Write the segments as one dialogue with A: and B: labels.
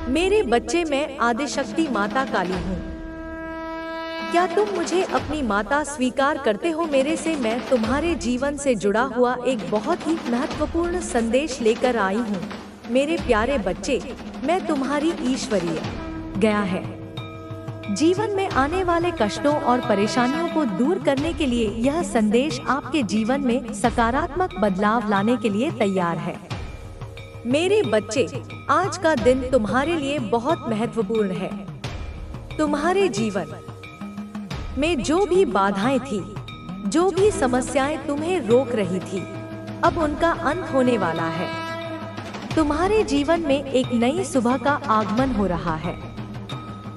A: मेरे बच्चे, मैं आदिशक्ति माता काली हूँ। क्या तुम मुझे अपनी माता स्वीकार करते हो? मेरे से मैं तुम्हारे जीवन से जुड़ा हुआ एक बहुत ही महत्वपूर्ण संदेश लेकर आई हूँ। मेरे प्यारे बच्चे, मैं तुम्हारी ईश्वरीय गया है। जीवन में आने वाले कष्टों और परेशानियों को दूर करने के लिए यह संदेश आपके जीवन में सकारात्मक बदलाव लाने के लिए तैयार है। मेरे बच्चे, आज का दिन तुम्हारे लिए बहुत महत्वपूर्ण है। तुम्हारे जीवन में जो भी बाधाएं थी, जो भी समस्याएं तुम्हें रोक रही थी, अब उनका अंत होने वाला है। तुम्हारे जीवन में एक नई सुबह का आगमन हो रहा है।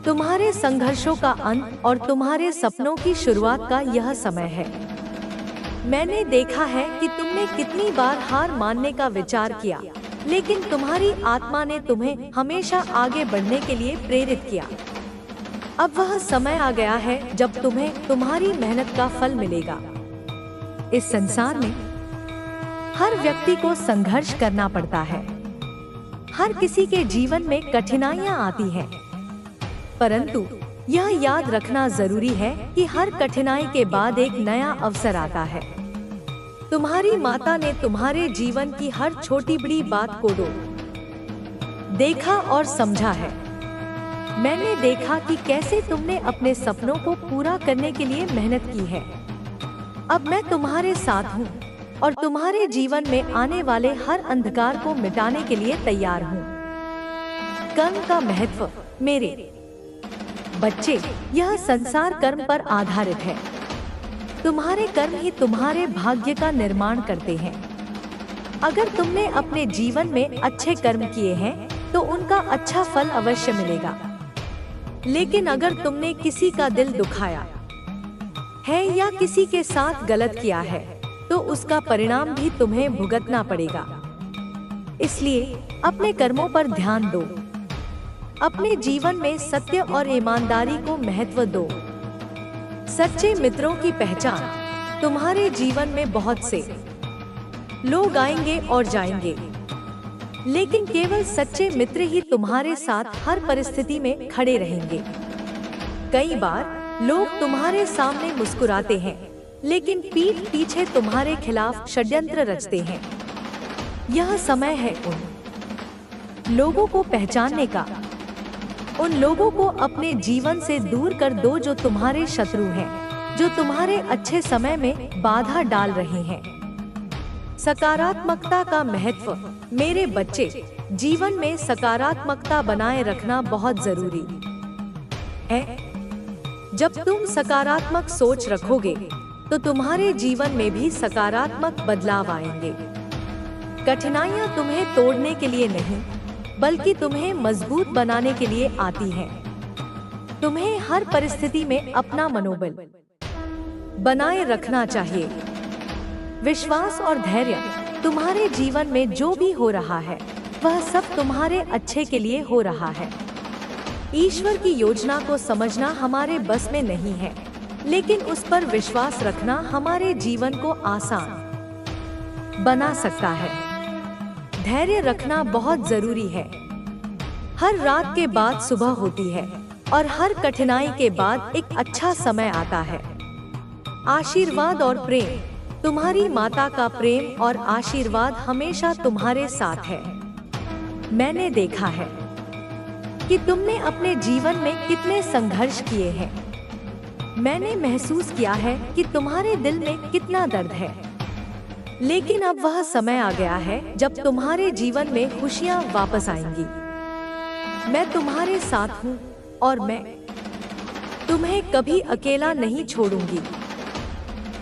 A: तुम्हारे संघर्षों का अंत और तुम्हारे सपनों की शुरुआत का यह समय है। मैंने देखा है कि तुमने कितनी बार हार मानने का विचार किया, लेकिन तुम्हारी आत्मा ने तुम्हें हमेशा आगे बढ़ने के लिए प्रेरित किया। अब वह समय आ गया है जब तुम्हें तुम्हारी मेहनत का फल मिलेगा। इस संसार में हर व्यक्ति को संघर्ष करना पड़ता है। हर किसी के जीवन में कठिनाइयां आती हैं, परंतु यह याद रखना जरूरी है कि हर कठिनाई के बाद एक नया अवसर आता है। तुम्हारी माता ने तुम्हारे जीवन की हर छोटी बड़ी बात को देखा और समझा है। मैंने देखा कि कैसे तुमने अपने सपनों को पूरा करने के लिए मेहनत की है। अब मैं तुम्हारे साथ हूँ और तुम्हारे जीवन में आने वाले हर अंधकार को मिटाने के लिए तैयार हूँ। कर्म का महत्व। मेरे बच्चे, यह संसार कर्म पर आधारित है। तुम्हारे कर्म ही तुम्हारे भाग्य का निर्माण करते हैं। अगर तुमने अपने जीवन में अच्छे कर्म किए हैं तो उनका अच्छा फल अवश्य मिलेगा। लेकिन अगर तुमने किसी का दिल दुखाया है या किसी के साथ गलत किया है तो उसका परिणाम भी तुम्हें भुगतना पड़ेगा। इसलिए अपने कर्मों पर ध्यान दो। अपने जीवन में सत्य और ईमानदारी को महत्व दो। सच्चे मित्रों की पहचान। तुम्हारे जीवन में बहुत से लोग आएंगे और जाएंगे, लेकिन केवल सच्चे मित्र ही तुम्हारे साथ हर परिस्थिति में खड़े रहेंगे। कई बार लोग तुम्हारे सामने मुस्कुराते हैं, लेकिन पीठ पीछे तुम्हारे खिलाफ षड्यंत्र रचते हैं। यह समय है उन लोगों को पहचानने का। उन लोगों को अपने जीवन से दूर कर दो जो तुम्हारे शत्रु हैं, जो तुम्हारे अच्छे समय में बाधा डाल रहे हैं। सकारात्मकता का महत्व। मेरे बच्चे, जीवन में सकारात्मकता बनाए रखना बहुत जरूरी है। जब तुम सकारात्मक सोच रखोगे तो तुम्हारे जीवन में भी सकारात्मक बदलाव आएंगे। कठिनाइयां तुम्हें तोड़ने के लिए नहीं, बल्कि तुम्हें मजबूत बनाने के लिए आती हैं। तुम्हें हर परिस्थिति में अपना मनोबल बनाए रखना चाहिए। विश्वास और धैर्य। तुम्हारे जीवन में जो भी हो रहा है वह सब तुम्हारे अच्छे के लिए हो रहा है। ईश्वर की योजना को समझना हमारे बस में नहीं है, लेकिन उस पर विश्वास रखना हमारे जीवन को आसान बना सकता है। धैर्य रखना बहुत जरूरी है। हर रात के बाद सुबह होती है और हर कठिनाई के बाद एक अच्छा समय आता है। आशीर्वाद और प्रेम। तुम्हारी माता का प्रेम और आशीर्वाद हमेशा तुम्हारे साथ है। मैंने देखा है कि तुमने अपने जीवन में कितने संघर्ष किए हैं। मैंने महसूस किया है कि तुम्हारे दिल में कितना दर्द है, लेकिन अब वह समय आ गया है जब तुम्हारे जीवन में खुशियां वापस आएंगी। मैं तुम्हारे साथ हूँ और मैं तुम्हें कभी अकेला नहीं छोड़ूंगी।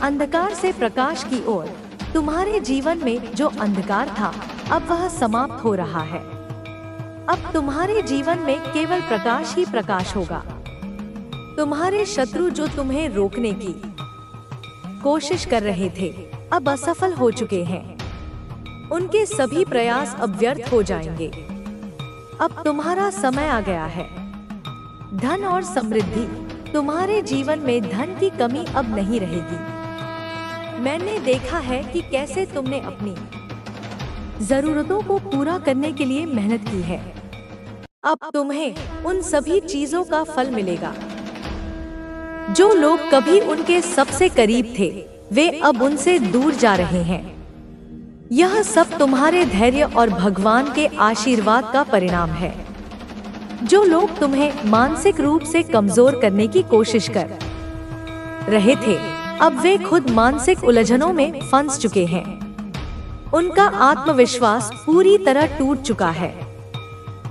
A: अंधकार से प्रकाश की ओर। तुम्हारे जीवन में जो अंधकार था अब वह समाप्त हो रहा है। अब तुम्हारे जीवन में केवल प्रकाश ही प्रकाश होगा। तुम्हारे शत्रु जो तुम्हें रोकने की कोशिश कर रहे थे अब असफल हो चुके हैं। उनके सभी प्रयास अब व्यर्थ हो जाएंगे। अब तुम्हारा समय आ गया है। धन और समृद्धि। तुम्हारे जीवन में धन की कमी अब नहीं रहेगी। मैंने देखा है कि कैसे तुमने अपनी जरूरतों को पूरा करने के लिए मेहनत की है। अब तुम्हें उन सभी चीजों का फल मिलेगा। जो लोग कभी उनके सबसे करीब थे, वे अब उनसे दूर जा रहे हैं। यह सब तुम्हारे धैर्य और भगवान के आशीर्वाद का परिणाम है। जो लोग तुम्हें मानसिक रूप से कमजोर करने की कोशिश कर रहे थे, अब वे खुद मानसिक उलझनों में फंस चुके हैं। उनका आत्मविश्वास पूरी तरह टूट चुका है।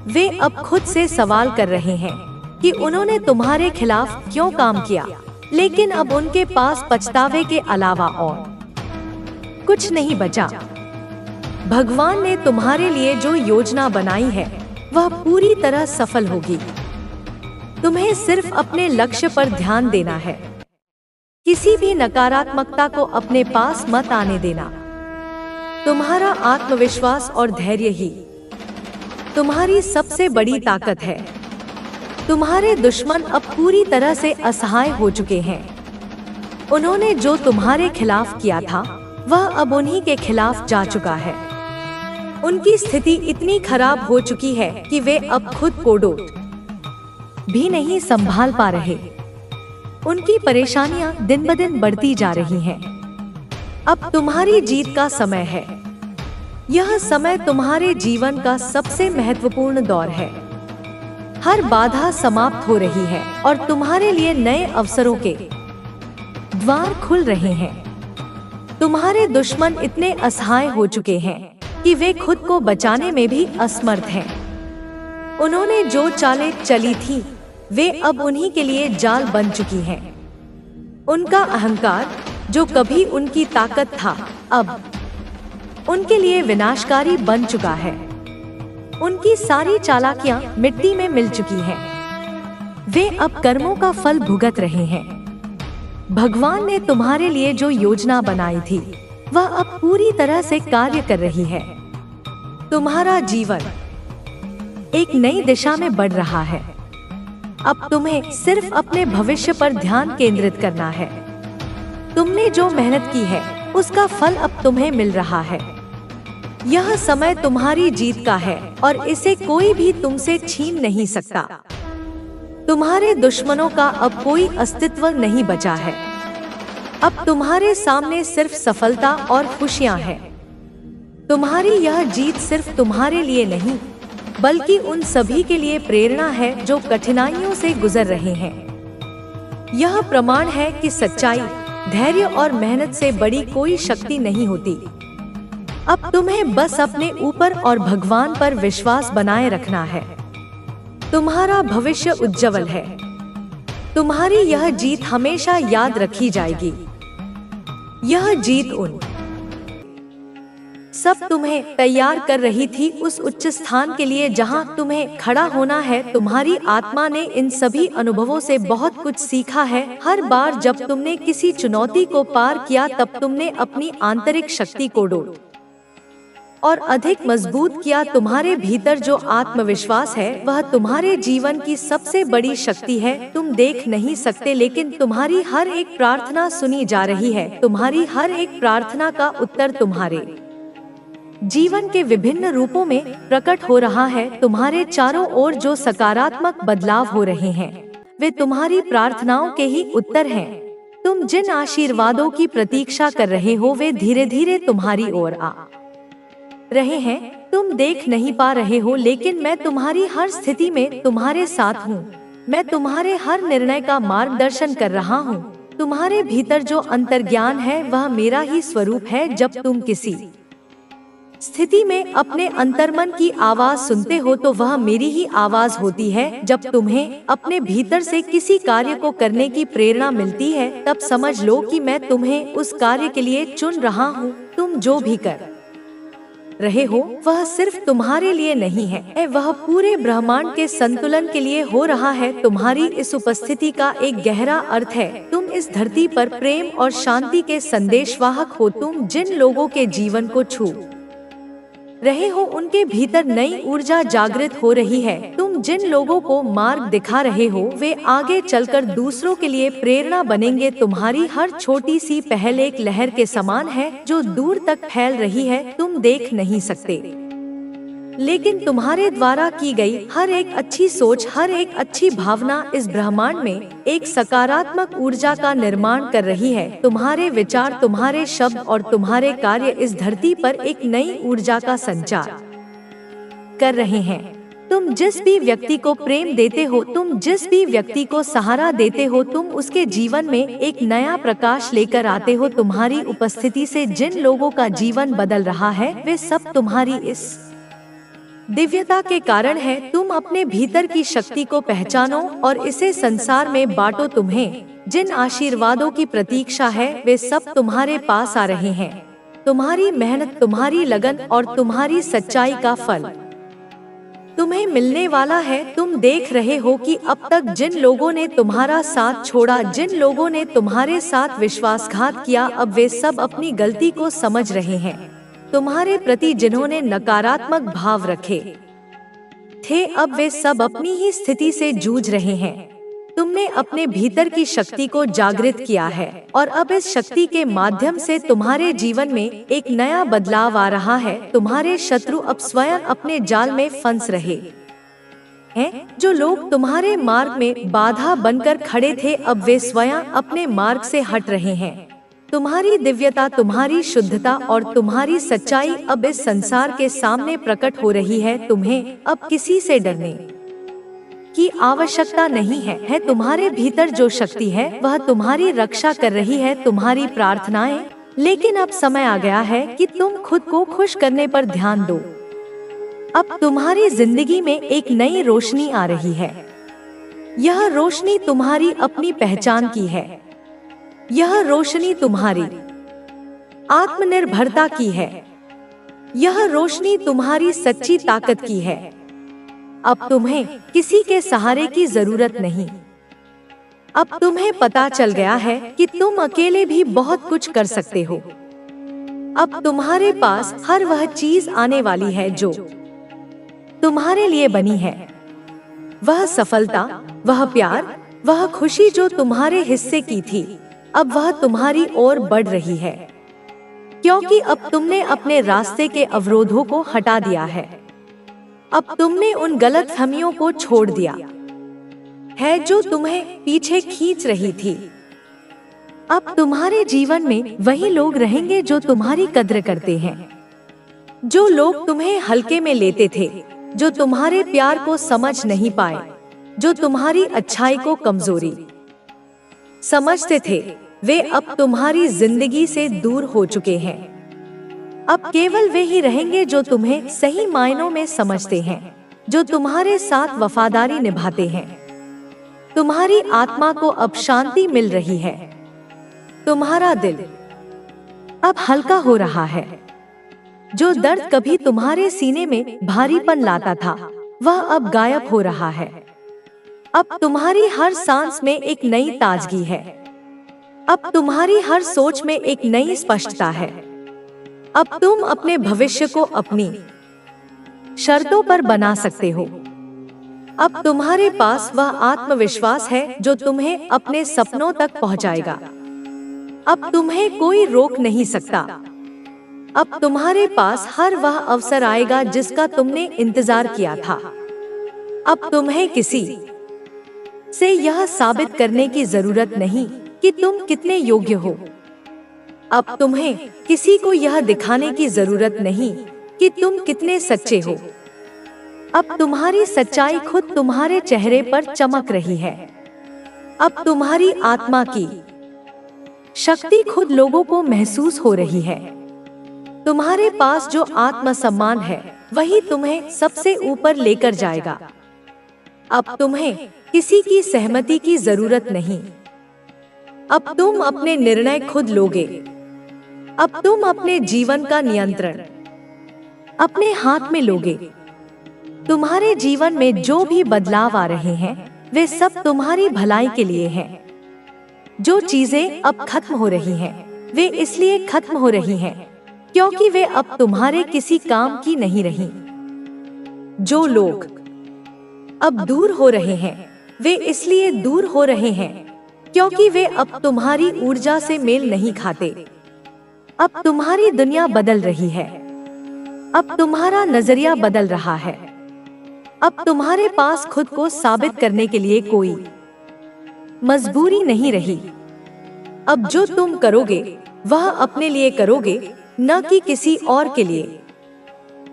A: वे अब खुद से सवाल कर रहे हैं कि उन्होंने तुम्हारे खिलाफ क्यों काम किया, लेकिन अब उनके पास पछतावे के अलावा और कुछ नहीं बचा। भगवान ने तुम्हारे लिए जो योजना बनाई है वह पूरी तरह सफल होगी। तुम्हें सिर्फ अपने लक्ष्य पर ध्यान देना है। किसी भी नकारात्मकता को अपने पास मत आने देना। तुम्हारा आत्मविश्वास और धैर्य ही तुम्हारी सबसे बड़ी ताकत है। तुम्हारे दुश्मन अब पूरी तरह से असहाय हो चुके हैं। उन्होंने जो तुम्हारे खिलाफ किया था वह अब उन्हीं के खिलाफ जा चुका है। उनकी स्थिति इतनी खराब हो चुकी है कि वे अब खुद को डोट भी नहीं संभाल पा रहे। उनकी परेशानियां दिन ब दिन बढ़ती जा रही हैं। अब तुम्हारी जीत का समय है। यह समय तुम्हारे जीवन का सबसे महत्वपूर्ण दौर है। हर बाधा समाप्त हो रही है और तुम्हारे लिए नए अवसरों के द्वार खुल रहे हैं। तुम्हारे दुश्मन इतने असहाय हो चुके हैं कि वे खुद को बचाने में भी असमर्थ हैं। उन्होंने जो चालें चली थी वे अब उन्हीं के लिए जाल बन चुकी हैं। उनका अहंकार जो कभी उनकी ताकत था, अब उनके लिए विनाशकारी बन चुका है। उनकी सारी चालाकियां मिट्टी में मिल चुकी हैं। वे अब कर्मों का फल भुगत रहे हैं। भगवान ने तुम्हारे लिए जो योजना बनाई थी वह अब पूरी तरह से कार्य कर रही है। तुम्हारा जीवन एक नई दिशा में बढ़ रहा है। अब तुम्हें सिर्फ अपने भविष्य पर ध्यान केंद्रित करना है। तुमने जो मेहनत की है उसका फल अब तुम्हें मिल रहा है। यह समय तुम्हारी जीत का है और इसे कोई भी तुमसे छीन नहीं सकता। तुम्हारे दुश्मनों का अब कोई अस्तित्व नहीं बचा है। अब तुम्हारे सामने सिर्फ सफलता और खुशियां हैं। तुम्हारी यह जीत सिर्फ तुम्हारे लिए नहीं बल्कि उन सभी के लिए प्रेरणा है जो कठिनाइयों से गुजर रहे हैं। यह प्रमाण है कि सच्चाई, धैर्य और मेहनत से बड़ी कोई शक्ति नहीं होती। अब तुम्हें बस अपने ऊपर और भगवान पर विश्वास बनाए रखना है। तुम्हारा भविष्य उज्जवल है। तुम्हारी यह जीत हमेशा याद रखी जाएगी। यह जीत उन सब तुम्हें तैयार कर रही थी उस उच्च स्थान के लिए जहां तुम्हें खड़ा होना है। तुम्हारी आत्मा ने इन सभी अनुभवों से बहुत कुछ सीखा है। हर बार जब तुमने किसी चुनौती को पार किया तब तुमने अपनी आंतरिक शक्ति को डोट और अधिक मजबूत किया। तुम्हारे भीतर जो आत्मविश्वास है वह तुम्हारे जीवन की सबसे बड़ी शक्ति है। तुम देख नहीं सकते लेकिन तुम्हारी हर एक प्रार्थना सुनी जा रही है। तुम्हारी हर एक प्रार्थना का उत्तर तुम्हारे जीवन के विभिन्न रूपों में प्रकट हो रहा है। तुम्हारे चारों ओर जो सकारात्मक बदलाव हो रहे हैं वे तुम्हारी प्रार्थनाओं के ही उत्तर हैं। तुम जिन आशीर्वादों की प्रतीक्षा कर रहे हो वे धीरे धीरे तुम्हारी ओर आ रहे हैं। तुम देख नहीं पा रहे हो लेकिन मैं तुम्हारी हर स्थिति में तुम्हारे साथ हूँ। मैं तुम्हारे हर निर्णय का मार्गदर्शन कर रहा हूँ। तुम्हारे भीतर जो अंतर्ज्ञान है वह मेरा ही स्वरूप है। जब तुम किसी स्थिति में अपने अंतर्मन की आवाज सुनते हो तो वह मेरी ही आवाज होती है। जब तुम्हें अपने भीतर से किसी कार्य को करने की प्रेरणा मिलती है तब समझ लो कि मैं तुम्हें उस कार्य के लिए चुन रहा हूँ। तुम जो भी कर रहे हो वह सिर्फ तुम्हारे लिए नहीं है, वह पूरे ब्रह्मांड के संतुलन के लिए हो रहा है। तुम्हारी इस उपस्थिति का एक गहरा अर्थ है। तुम इस धरती पर प्रेम और शांति के संदेशवाहक हो। तुम जिन लोगों के जीवन को छू रहे हो उनके भीतर नई ऊर्जा जागृत हो रही है। तुम जिन लोगों को मार्ग दिखा रहे हो वे आगे चलकर दूसरों के लिए प्रेरणा बनेंगे। तुम्हारी हर छोटी सी पहल एक लहर के समान है जो दूर तक फैल रही है। तुम देख नहीं सकते लेकिन तुम्हारे द्वारा की गई हर एक अच्छी सोच, हर एक अच्छी भावना इस ब्रह्मांड में एक सकारात्मक ऊर्जा का निर्माण कर रही है। तुम्हारे विचार, तुम्हारे शब्द और तुम्हारे कार्य इस धरती पर एक नई ऊर्जा का संचार कर रहे हैं। तुम जिस भी व्यक्ति को प्रेम देते हो, तुम जिस भी व्यक्ति को सहारा देते हो, तुम उसके जीवन में एक नया प्रकाश लेकर आते हो। तुम्हारी उपस्थिति से जिन लोगों का जीवन बदल रहा है, वे सब तुम्हारी इस दिव्यता के कारण है। तुम अपने भीतर की शक्ति को पहचानो और इसे संसार में बांटो। तुम्हें जिन आशीर्वादों की प्रतीक्षा है, वे सब तुम्हारे पास आ रहे हैं। तुम्हारी मेहनत, तुम्हारी लगन और तुम्हारी सच्चाई का फल तुम्हें मिलने वाला है। तुम देख रहे हो कि अब तक जिन लोगों ने तुम्हारा साथ छोड़ा, जिन लोगों ने तुम्हारे साथ विश्वासघात किया, अब वे सब अपनी गलती को समझ रहे हैं। तुम्हारे प्रति जिन्होंने नकारात्मक भाव रखे थे, अब वे सब अपनी ही स्थिति से जूझ रहे हैं। तुमने अपने भीतर की शक्ति को जागृत किया है और अब इस शक्ति के माध्यम से तुम्हारे जीवन में एक नया बदलाव आ रहा है। तुम्हारे शत्रु अब स्वयं अपने जाल में फंस रहे हैं। जो लोग तुम्हारे मार्ग में बाधा बनकर खड़े थे, अब वे स्वयं अपने मार्ग से हट रहे हैं। तुम्हारी दिव्यता, तुम्हारी शुद्धता और तुम्हारी सच्चाई अब इस संसार के सामने प्रकट हो रही है। तुम्हें अब किसी से डरने की आवश्यकता नहीं है। तुम्हारे भीतर जो शक्ति है वह तुम्हारी रक्षा कर रही है, तुम्हारी प्रार्थनाएं। लेकिन अब समय आ गया है कि तुम खुद को खुश करने पर ध्यान दो। अब तुम्हारी जिंदगी में एक नई रोशनी आ रही है। यह रोशनी तुम्हारी अपनी पहचान की है। यह रोशनी तुम्हारी आत्मनिर्भरता की है। यह रोशनी तुम्हारी सच्ची ताकत की है। अब तुम्हें किसी के सहारे की जरूरत नहीं। अब तुम्हें पता चल गया है कि तुम अकेले भी बहुत कुछ कर सकते हो। अब तुम्हारे पास हर वह चीज आने वाली है जो तुम्हारे लिए बनी है। वह सफलता, वह प्यार, वह खुशी जो तुम्हारे हिस्से की थी, अब वह तुम्हारी ओर बढ़ रही है। क्योंकि अब तुमने अपने रास्ते के अवरोधों को हटा दिया है। अब तुमने उन गलतफहमियों को छोड़ दिया है जो तुम्हें पीछे खींच रही थी। अब तुम्हारे जीवन में वही लोग रहेंगे जो तुम्हारी कद्र करते हैं। जो लोग तुम्हें हल्के में लेते थे, जो तुम्हारे प्यार को समझ नहीं पाए, जो तुम्हारी अच्छाई को कमजोरी समझते थे, वे अब तुम्हारी जिंदगी से दूर हो चुके हैं। अब केवल वे ही रहेंगे जो तुम्हें सही मायनों में समझते हैं, जो तुम्हारे साथ वफादारी निभाते हैं। तुम्हारी आत्मा को अब शांति मिल रही है। तुम्हारा दिल अब हल्का हो रहा है। जो दर्द कभी तुम्हारे सीने में भारीपन लाता था, वह अब गायब हो रहा है। अब तुम्हारी हर सांस में एक नई ताजगी है। अब तुम्हारी हर सोच में एक नई स्पष्टता है। अब तुम अपने भविष्य को अपनी शर्तों पर बना सकते हो। अब तुम्हारे पास वह आत्मविश्वास है जो तुम्हें अपने सपनों तक पहुंचाएगा। अब तुम्हें कोई रोक नहीं सकता। अब तुम्हारे पास हर वह अवसर आएगा जिसका तुमने इंतजार किया था। अब तुम्हें किसी से यह साबित करने की जरूरत नहीं कि तुम कितने योग्य हो। अब तुम्हें किसी को यह दिखाने की जरूरत नहीं कि तुम कितने सच्चे हो। अब तुम्हारी सच्चाई खुद तुम्हारे चेहरे पर चमक रही है। अब तुम्हारी आत्मा की शक्ति खुद लोगों को महसूस हो रही है। तुम्हारे पास जो आत्मसम्मान है, वही तुम्हें सबसे ऊपर लेकर जाएगा। अब तुम्हें किसी की सहमति की जरूरत नहीं। अब तुम अपने निर्णय खुद लोगे। अब तुम अपने जीवन का नियंत्रण अपने हाथ में लोगे। तुम्हारे जीवन में जो भी बदलाव आ रहे हैं, वे सब तुम्हारी भलाई के लिए हैं। जो चीजें अब खत्म हो रही हैं, वे इसलिए खत्म हो रही हैं क्योंकि वे अब तुम्हारे किसी काम की नहीं रही। जो लोग अब दूर हो रहे हैं, वे इसलिए दूर हो रहे हैं क्योंकि वे अब तुम्हारी ऊर्जा से मेल नहीं खाते। अब तुम्हारी दुनिया बदल रही है। अब तुम्हारा नजरिया बदल रहा है। अब तुम्हारे पास खुद को साबित करने के लिए कोई मजबूरी नहीं रही। अब जो तुम करोगे वह अपने लिए करोगे, न कि किसी और के लिए।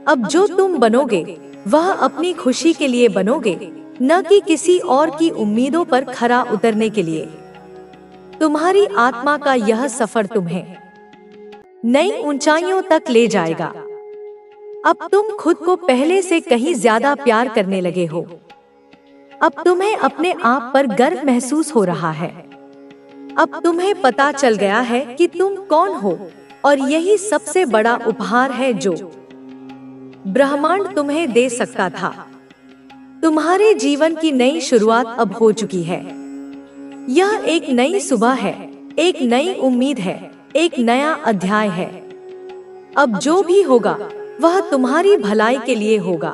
A: अब जो तुम बनोगे वह अपनी खुशी के लिए बनोगे, न कि किसी और की उम्मीदों पर खरा उतरने के लिए। तुम्हारी आत्मा का यह सफर तुम्हें नई ऊंचाइयों तक ले जाएगा। अब तुम खुद को पहले से कहीं ज्यादा प्यार करने लगे हो। अब तुम्हें अपने आप पर गर्व महसूस हो रहा है। अब तुम्हें पता चल गया है कि तुम कौन हो, और यही सबसे बड़ा उपहार है जो ब्रह्मांड तुम्हें दे सकता था। तुम्हारे जीवन की नई शुरुआत अब हो चुकी है। यह एक नई सुबह है, एक नई उम्मीद है, एक नया अध्याय है। अब जो भी होगा वह तुम्हारी भलाई के लिए होगा।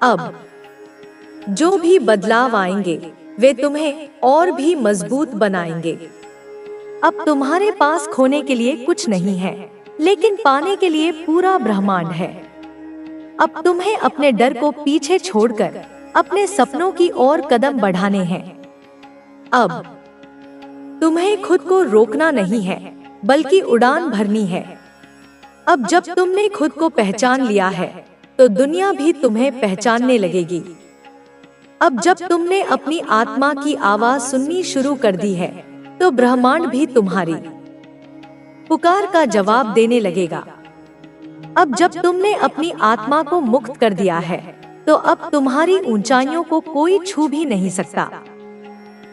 A: अब जो भी बदलाव आएंगे वे तुम्हें और भी मजबूत बनाएंगे। अब तुम्हारे पास खोने के लिए कुछ नहीं है, लेकिन पाने के लिए पूरा ब्रह्मांड है। अब तुम्हें अपने डर को पीछे छोड़कर अपने सपनों की ओर कदम बढ़ाने हैं। अब तुम्हें खुद को रोकना नहीं है, बल्कि उड़ान भरनी है। अब जब तुमने खुद को पहचान लिया है, तो दुनिया भी तुम्हें पहचानने लगेगी। अब जब तुमने अपनी आत्मा की आवाज सुननी शुरू कर दी है, तो ब्रह्मांड भी तुम्हारी पुकार का जवाब देने लगेगा। अब जब तुमने अपनी आत्मा को मुक्त कर दिया है, तो अब तुम्हारी ऊंचाइयों को कोई छू भी नहीं सकता।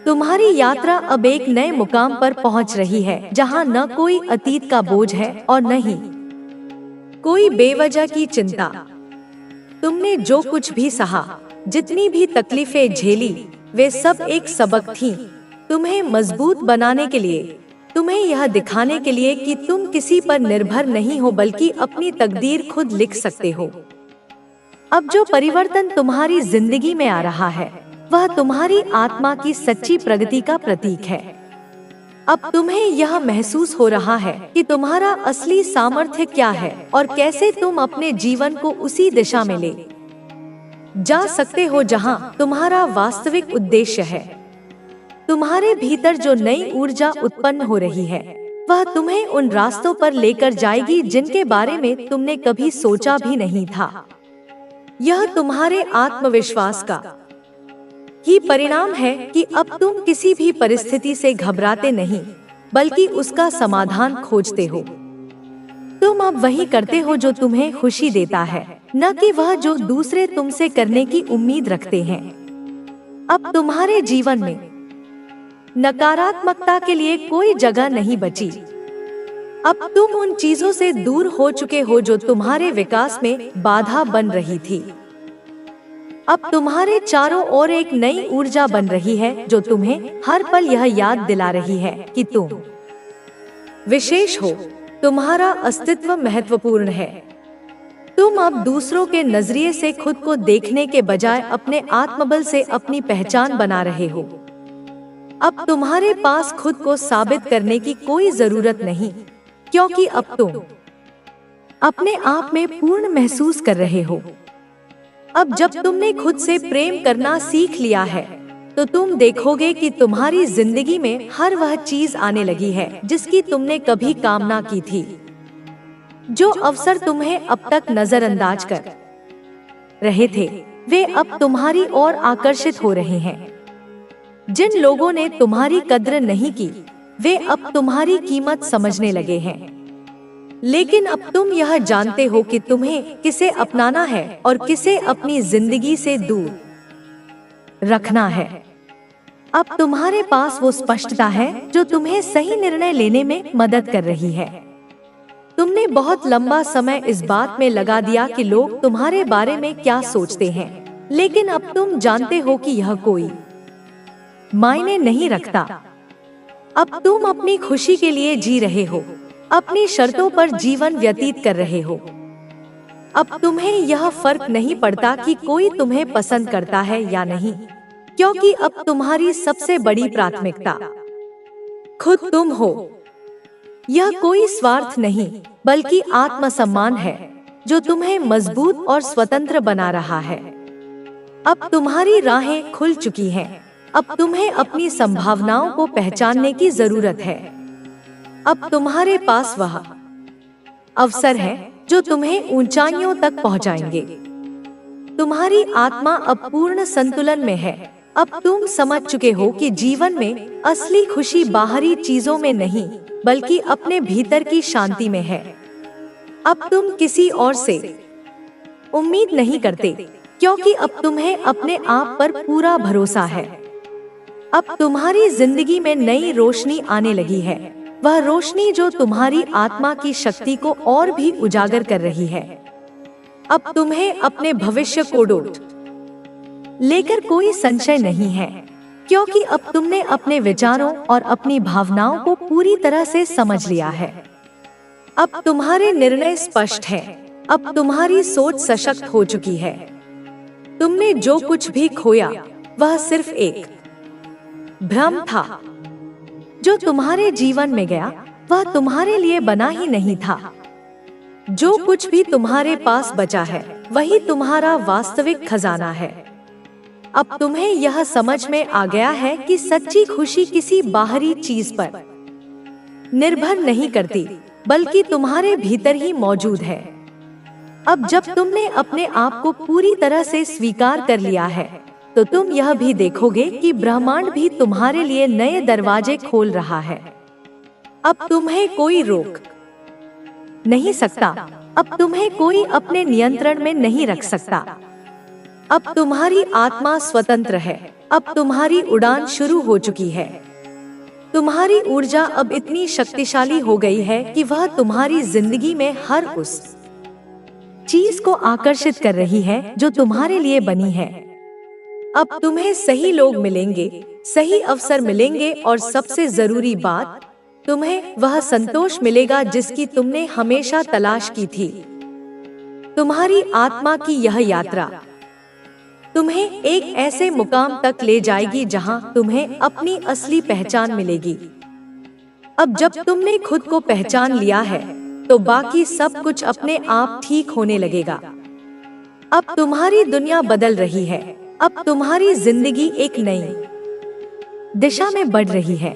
A: तुम्हारी यात्रा अब एक नए मुकाम पर पहुंच रही है, जहां न कोई अतीत का बोझ है और न ही कोई बेवजह की चिंता। तुमने जो कुछ भी सहा, जितनी भी तकलीफें झेली, वे सब एक सबक थीं, तुम्हें मजबूत बनाने के लिए, तुम्हें यह दिखाने के लिए कि तुम किसी पर निर्भर नहीं हो, बल्कि अपनी तकदीर खुद लिख सकते हो। अब जो परिवर्तन तुम्हारी जिंदगी में आ रहा है, वह तुम्हारी आत्मा की सच्ची प्रगति का प्रतीक है। अब तुम्हें यह महसूस हो रहा है कि तुम्हारा असली सामर्थ्य क्या है और कैसे तुम अपने जीवन को उसी दिशा में ले जा सकते हो जहां तुम्हारा वास्तविक उद्देश्य है। तुम्हारे भीतर जो नई ऊर्जा उत्पन्न हो रही है, वह तुम्हें उन रास्तों पर लेकर जाएगी जिनके बारे में तुमने कभी सोचा भी नहीं था। यह तुम्हारे आत्मविश्वास का ही परिणाम है कि अब तुम किसी भी परिस्थिति से घबराते नहीं, बल्कि उसका समाधान खोजते हो। तुम अब वही करते हो जो तुम्हें खुशी देता है, न कि वह जो दूसरे तुमसे करने की उम्मीद रखते हैं। अब तुम्हारे जीवन में नकारात्मकता के लिए कोई जगह नहीं बची। अब तुम उन चीजों से दूर हो चुके हो जो तुम्हारे विकास में बाधा बन रही थी। अब तुम्हारे चारों ओर एक नई ऊर्जा बन रही है, जो तुम्हें हर पल यह याद दिला रही है कि तुम विशेष हो, तुम्हारा अस्तित्व महत्वपूर्ण है। तुम अब दूसरों के नजरिए से खुद को देखने के बजाय अपने आत्मबल से अपनी पहचान बना रहे हो। अब तुम्हारे पास खुद को साबित करने की कोई जरूरत नहीं, क्योंकि अब तुम अपने आप में पूर्ण महसूस कर रहे हो। अब जब तुमने खुद से प्रेम करना सीख लिया है, तो तुम देखोगे कि तुम्हारी जिंदगी में हर वह चीज आने लगी है जिसकी तुमने कभी कामना की थी। जो अवसर तुम्हें अब तक नजरअंदाज कर रहे थे, वे अब तुम्हारी ओर आकर्षित हो रहे हैं। जिन लोगों ने तुम्हारी कद्र नहीं की, वे अब तुम्हारी कीमत समझने लगे हैं। लेकिन अब तुम यह जानते हो कि तुम्हें किसे अपनाना है और किसे अपनी जिंदगी से दूर रखना है। अब तुम्हारे पास वो स्पष्टता है जो तुम्हें सही निर्णय लेने में मदद कर रही है। तुमने बहुत लंबा समय इस बात में लगा दिया कि लोग तुम्हारे बारे में क्या सोचते हैं, लेकिन अब तुम जानते हो कि यह कोई मायने नहीं रखता। अब तुम अपनी खुशी के लिए जी रहे हो, अपनी शर्तों पर जीवन व्यतीत कर रहे हो। अब तुम्हें यह फर्क नहीं पड़ता कि कोई तुम्हें पसंद करता है या नहीं, क्योंकि अब तुम्हारी सबसे बड़ी प्राथमिकता खुद तुम हो। यह कोई स्वार्थ नहीं, बल्कि आत्मसम्मान है। जो तुम्हें मजबूत और स्वतंत्र बना रहा है। अब तुम्हारी राहें खुल चुकी हैं। अब तुम्हें अपनी संभावनाओं को पहचानने की जरूरत है। अब तुम्हारे पास वह अवसर है जो तुम्हें ऊंचाइयों तक पहुंचाएंगे। तुम्हारी आत्मा अब पूर्ण संतुलन में है। अब तुम समझ चुके हो कि जीवन में असली खुशी बाहरी चीजों में नहीं, बल्कि अपने भीतर की शांति में है। अब तुम किसी और से उम्मीद नहीं करते, क्योंकि अब तुम्हें अपने आप पर पूरा भरोसा है। अब तुम्हारी जिंदगी में नई रोशनी आने लगी है, वह रोशनी जो तुम्हारी आत्मा की शक्ति को और भी उजागर कर रही है। अब तुम्हें अपने भविष्य को डोट लेकर कोई संशय नहीं है, क्योंकि अब तुमने अपने विचारों और अपनी भावनाओं को पूरी तरह से समझ लिया है। अब तुम्हारे निर्णय स्पष्ट हैं। अब तुम्हारी सोच सशक्त हो चुकी है। तुमने जो कुछ भी खोया वह सिर्फ एक भ्रम था। जो तुम्हारे जीवन में गया वह तुम्हारे लिए बना ही नहीं था। जो कुछ भी तुम्हारे पास बचा है वही तुम्हारा वास्तविक खजाना है। अब तुम्हें यह समझ में आ गया है कि सच्ची खुशी किसी बाहरी चीज पर निर्भर नहीं करती, बल्कि तुम्हारे भीतर ही मौजूद है। अब जब तुमने अपने आप को पूरी तरह से स्वीकार कर लिया है, तो तुम यह भी देखोगे कि ब्रह्मांड भी तुम्हारे लिए नए दरवाजे खोल रहा है। अब तुम्हें कोई रोक नहीं सकता। अब तुम्हें कोई अपने नियंत्रण में नहीं रख सकता। अब तुम्हारी आत्मा स्वतंत्र है। अब तुम्हारी उड़ान शुरू हो चुकी है। तुम्हारी ऊर्जा अब इतनी शक्तिशाली हो गई है कि वह तुम्हारी जिंदगी में हर उस चीज को आकर्षित कर रही है जो तुम्हारे लिए बनी है। अब तुम्हें सही लोग मिलेंगे, सही अवसर मिलेंगे और सबसे जरूरी बात, तुम्हें वह संतोष मिलेगा जिसकी तुमने हमेशा तलाश की थी। तुम्हारी आत्मा की यह यात्रा तुम्हें एक ऐसे मुकाम तक ले जाएगी जहां तुम्हें अपनी असली पहचान मिलेगी। अब जब तुमने खुद को पहचान लिया है, तो बाकी सब कुछ अपने आप ठीक होने लगेगा। अब तुम्हारी दुनिया बदल रही है। अब तुम्हारी जिंदगी एक नई दिशा में बढ़ रही है।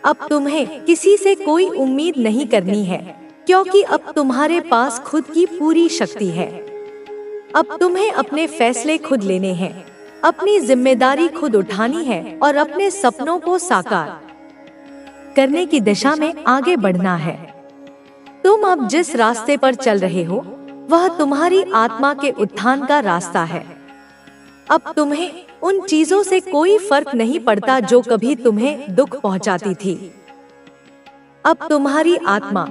A: अब तुम्हें किसी से कोई उम्मीद नहीं करनी है, क्योंकि अब तुम्हारे पास खुद की पूरी शक्ति है। अब तुम्हें अपने फैसले खुद लेने हैं, अपनी जिम्मेदारी खुद उठानी है और अपने सपनों को साकार करने की दिशा में आगे बढ़ना है। तुम अब जिस रास्ते पर चल रहे हो, वह तुम्हारी आत्मा के उत्थान का रास्ता है। अब तुम्हें उन चीजों से कोई फर्क नहीं पड़ता जो कभी तुम्हें दुख पहुंचाती थी। अब तुम्हारी आत्मा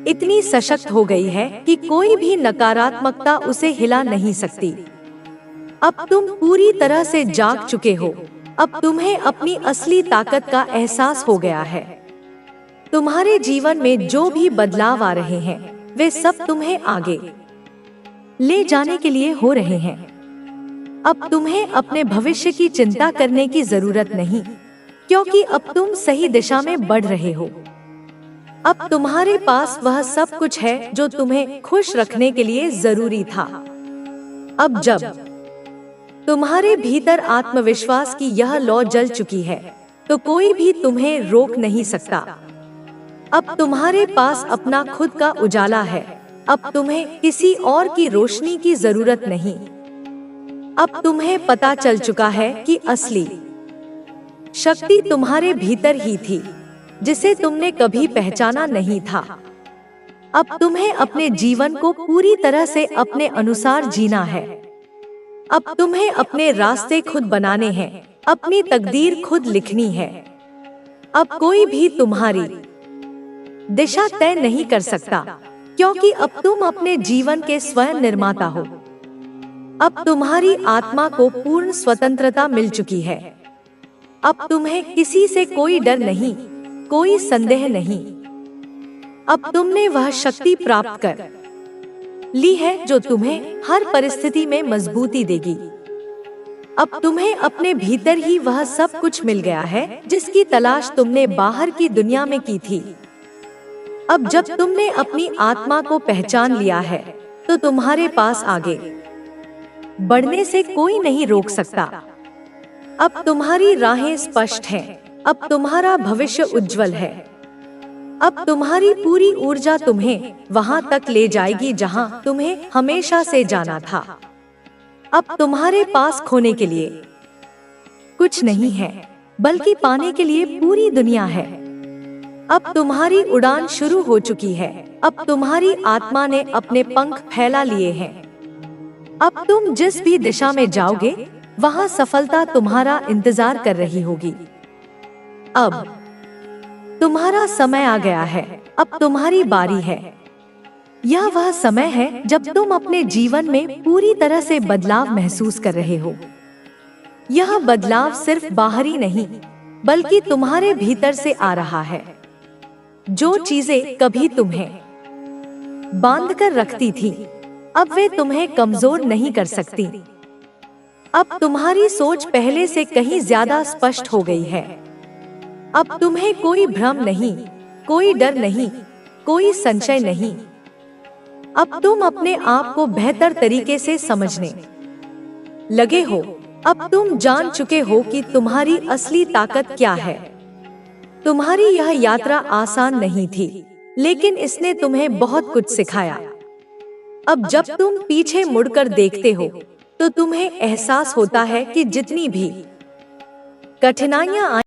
A: इतनी सशक्त हो गई है कि कोई भी नकारात्मकता उसे हिला नहीं सकती। अब तुम पूरी तरह से जाग चुके हो। अब तुम्हें अपनी असली ताकत का एहसास हो गया है। तुम्हारे जीवन में जो भी बदलाव आ रहे हैं, वे सब तुम्हें आगे ले जाने के लिए हो रहे हैं। अब तुम्हें अपने भविष्य की चिंता करने की जरूरत नहीं, क्योंकि अब तुम सही दिशा में बढ़ रहे हो। अब तुम्हारे पास वह सब कुछ है जो तुम्हें खुश रखने के लिए जरूरी था। अब जब तुम्हारे भीतर आत्मविश्वास की यह लौ जल चुकी है, तो कोई भी तुम्हें रोक नहीं सकता। अब तुम्हारे पास अपना खुद का उजाला है। अब तुम्हें किसी और की रोशनी की जरूरत नहीं। अब तुम्हें पता चल चुका है कि असली शक्ति तुम्हारे भीतर ही थी, जिसे तुमने कभी पहचाना नहीं था। अब तुम्हें अपने जीवन को पूरी तरह से अपने अनुसार जीना है। अब तुम्हें अपने रास्ते खुद बनाने हैं, अपनी तकदीर खुद लिखनी है। अब कोई भी तुम्हारी दिशा तय नहीं कर सकता, क्योंकि अब तुम अपने जीवन के स्वयं निर्माता हो। अब तुम्हारी आत्मा को पूर्ण स्वतंत्रता मिल चुकी है। अब तुम्हें किसी से कोई डर नहीं, कोई संदेह नहीं। अब तुमने वह शक्ति प्राप्त कर ली है जो तुम्हें हर परिस्थिति में मजबूती देगी। अब तुम्हें अपने भीतर ही वह सब कुछ मिल गया है जिसकी तलाश तुमने बाहर की दुनिया में की थी। अब जब तुमने अपनी आत्मा को पहचान लिया है, तो तुम्हारे पास आगे बढ़ने से कोई नहीं रोक सकता। अब तुम्हारी राहें स्पष्ट हैं, अब तुम्हारा भविष्य उज्जवल है। अब तुम्हारी पूरी ऊर्जा तुम्हें वहां तक ले जाएगी जहां तुम्हें हमेशा से जाना था। अब तुम्हारे पास खोने के लिए कुछ नहीं है, बल्कि पाने के लिए पूरी दुनिया है। अब तुम्हारी उड़ान शुरू हो चुकी है। अब तुम्हारी आत्मा ने अपने पंख फैला लिए हैं। अब तुम जिस भी दिशा में जाओगे, वहां सफलता तुम्हारा इंतजार कर रही होगी। अब तुम्हारा समय आ गया है, अब तुम्हारी बारी है। यह वह समय है जब तुम अपने जीवन में पूरी तरह से बदलाव महसूस कर रहे हो। यह बदलाव सिर्फ बाहरी नहीं, बल्कि तुम्हारे भीतर से आ रहा है। जो चीजें कभी तुम्हें बांध कर रखती थी, अब वे तुम्हें कमजोर नहीं कर सकती। अब तुम्हारी सोच पहले से कहीं ज्यादा स्पष्ट हो गई है। अब तुम्हें कोई भ्रम नहीं, कोई डर नहीं, कोई संशय नहीं। अब तुम अपने आप को बेहतर तरीके से समझने लगे हो। अब तुम जान चुके हो कि तुम्हारी असली ताकत क्या है। तुम्हारी यह यात्रा आसान नहीं थी, लेकिन इसने तुम्हें बहुत कुछ सिखाया। अब जब तुम पीछे मुड़कर देखते हो, तो तुम्हें एहसास होता है कि जितनी भी कठिनाइयां